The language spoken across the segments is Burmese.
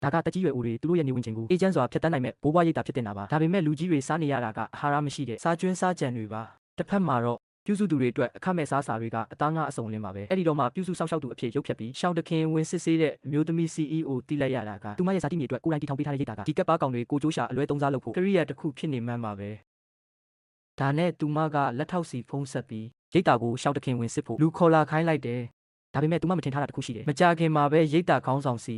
ဒါကတက်ကြီးရွယ်အိုတွေသူတို့ရဲ့နေဝင်ခြင်းကိုအေဂျင့်စွာဖျက်ဆီးနိုင်မဲ့ဘိုးဘွားရိပ်သာဖြစ်တင်တာပါဒါပေမဲ့လူကြီးတွေစားနေရတာကအာဟာရမရှိတဲ့စားကျွန်းစားကြံတွေပါတစ်ဖက်မှာတော့ပြုစုသူတွေအတွက်အခမဲ့စားစာတွေကအသားငါအစုံလင်းပါပဲအဲ့ဒီတော့မှပြုစုစောင့်ရှောက်သူအဖြစ်ရုပ်ဖြတ်ပြီးရှောင်းတခင်ဝင်စစ်ဆေးတဲ့အမျိုးသမီး CEO တိလိုက်ရတာကသူမရဲ့ဇာတိမြေအတွက်ကိုယ်တိုင်တည်ထောင်ပေးထားတဲ့ရိပ်သာကဒီကက်ပါကောင်တွေကိုကျိုးရှာအလွဲသုံးစားလုပ်ဖို့ကရိယာတစ်ခုဖြစ်နေမှန်းပါပဲဒါနဲ့သူမကလက်ထောက်စီဖုံးဆက်ပြီးရိပ်သာကိုရှောင်းတခင်ဝင်စစ်ဖို့လူခေါ်လာခိုင်းလိုက်တယ်ဒါပေမဲ့သူမမထင်ထားတာတစ်ခုရှိတယ်မကြခင်မှာပဲရိပ်သာခေါင်းဆောင်စီ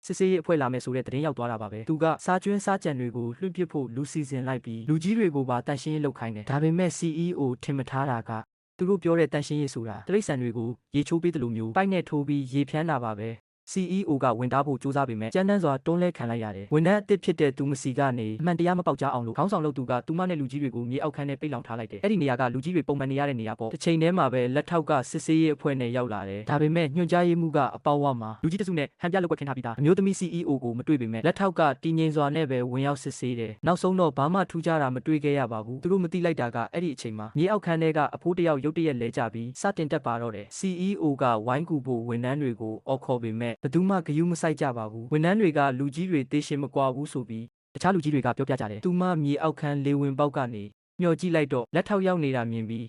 စစ်စေးရေးအဖွဲ့လာမယ်ဆိုတဲ့သတင်းရောက်သွားတာပါပဲသူကစားကျွန်းစားကြံတွေကိုလွှင့်ပစ်ဖို့လူစီစဉ်လိုက်ပြီးလူကြီးတွေကိုပါတန့်ရှင်းရေးလုပ်ခိုင်းတယ်ဒါပေမဲ့ CEO ထင်မထားတာကသူတို့ပြောတဲ့တန့်ရှင်းရေးဆိုတာတိရစ္ဆာန်တွေကိုရေချိုးပေးတယ်လို့မျိုးပိုက်နဲ့ထိုးပြီးရေဖြန်းတာပါပဲ CEO ကဝင်တားဖို့စူးစမ်းပေမဲ့ကြမ်းတမ်းစွာတွန်းလဲခံလိုက်ရတယ်ဝန်ထမ်းအသစ်ဖြစ်တဲ့သူမစီကနေအမှန်တရားမပေါက်ကြားအောင်လို့ခေါင်းဆောင်လုပ်သူကသူမနဲ့လူကြီးတွေကိုမြေအောက်ခန်းထဲပိတ်လောင်ထားလိုက်တယ်အဲ့ဒီနေရာကလူကြီးတွေပုံမှန်နေရတဲ့နေရာပေါ့တစ်ချိန်တည်းမှာပဲလက်ထောက်ကစစ်ဆေးရေးအဖွဲ့နဲ့ရောက်လာတယ်ဒါပေမဲ့ညွှန်ကြားရေးမှူးကအပေါဝါမှာလူကြီးတစုနဲ့ဟန်ပြလုပ်ွက်ခင်းထားပြီးသားအမျိုးသမီး CEO ကိုမတွေ့ပေမဲ့လက်ထောက်ကတည်ငြိမ်စွာနဲ့ပဲဝင်ရောက်စစ်ဆေးတယ်နောက်ဆုံးတော့ဘာမှထူးခြားတာမတွေ့ခဲ့ရပါဘူးသူတို့မသိလိုက်တာကအဲ့ဒီအချိန်မှာမြေအောက်ခန်းထဲကအဖိုးတယောက်ရုတ်တရက်လဲကျပြီးစတင်တက်ပါတော့တယ် CEO ကဝိုင်းကူဖို့ဝန်ထမ်းတွေကိုအော်ခေါ်ပေမဲ့ဘယ်သူမှဂရုမစိုက်ကြပါဘူးဝန်ထမ်းတွေကလူကြီးတွေတေးရှင်မကွာဘူးဆိုပြီးတခြားလူကြီးတွေကပြောပြကြတယ်သူမမြေအောက်ခန်းလေဝင်ပေါက်ကနေမျှော်ကြည့်လိုက်တော့လက်ထောက်ရောက်နေတာမြင်ပြီး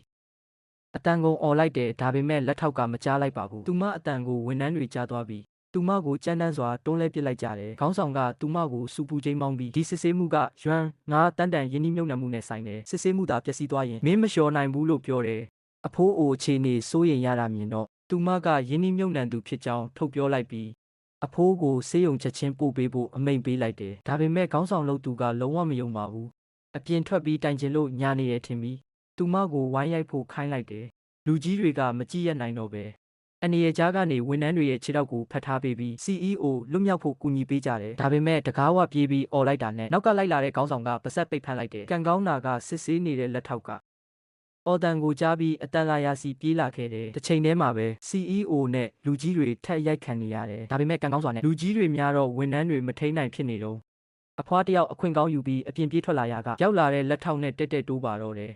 အတန်ကုန်អော်လိုက်တယ်ဒါပေမဲ့လက်ထောက်ကမကြားလိုက်ပါဘူးသူမအတန်ကိုဝန်ထမ်းတွေကြားသွားပြီးသူမကိုကြမ်းတမ်းစွာတွန်းလဲပစ်လိုက်ကြတယ်ခေါင်းဆောင်ကသူမကိုစူပူချင်းမောင်းပြီးဒီစစ်ဆေးမှုကယွမ်ငါတန်တန်ရင်းနှီးမြုပ်နှံမှုနဲ့ဆိုင်တယ်စစ်ဆေးမှုသာပျက်စီးသွားရင်မင်းမလျှော်နိုင်ဘူးလို့ပြောတယ်အဖိုးအိုအခြေအနေစိုးရိမ်ရတာမြင်တော့သူမကရင်းနှီးမြုပ်နှံသူဖြစ်ကြောင်းထုတ်ပြောလိုက်ပြီးအဖိုးကိုဆေးရုံချက်ချင်းပို့ပေးဖို့အမိန့်ပေးလိုက်တယ်ဒါပေမဲ့ခေါင်းဆောင်လုပ်သူကလုံးဝမယုံပါဘူးအပြင်ထွက်ပြီးတိုင်ကျင်လို့ညာနေရထင်ပြီးသူမကိုဝိုင်းရိုက်ဖို့ခိုင်းလိုက်တယ်လူကြီးတွေကမကြည့်ရနိုင်တော့ပဲအနေရကြားကနေဝန်ထမ်းတွေရဲ့ခြေထောက်ကိုဖတ်ထားပေးပြီး CEO လွတ်မြောက်ဖို့ကူညီပေးကြတယ်ဒါပေမဲ့တကားဝပြေးပြီးអော်လိုက်တာနဲ့နောက်ကလိုက်လာတဲ့ခေါင်းဆောင်ကပါဆက်ပိတ်ဖမ်းလိုက်တယ်ကံကောင်းတာကစစ်ဆေးနေတဲ့လက်ထောက်ကအော်တန်ကိုကြားပြီးအတန်လာရာစီပြေးလာခဲ့တယ်တစ်ချိန်တည်းမှာပဲ CEO နဲ့လူကြီးတွေထက်ရိုက်ခံနေရတယ်ဒါပေမဲ့ကံကောင်းစွာနဲ့လူကြီးတွေများတော့ဝန်ထမ်းတွေမထိန်နိုင်ဖြစ်နေတော့အဖွားတယောက်အခွင့်ကောင်းယူပြီးအပြင်ပြေးထွက်လာရကရောက်လာတဲ့လက်ထောက်နဲ့တက်တက်တိုးပါတော့တယ်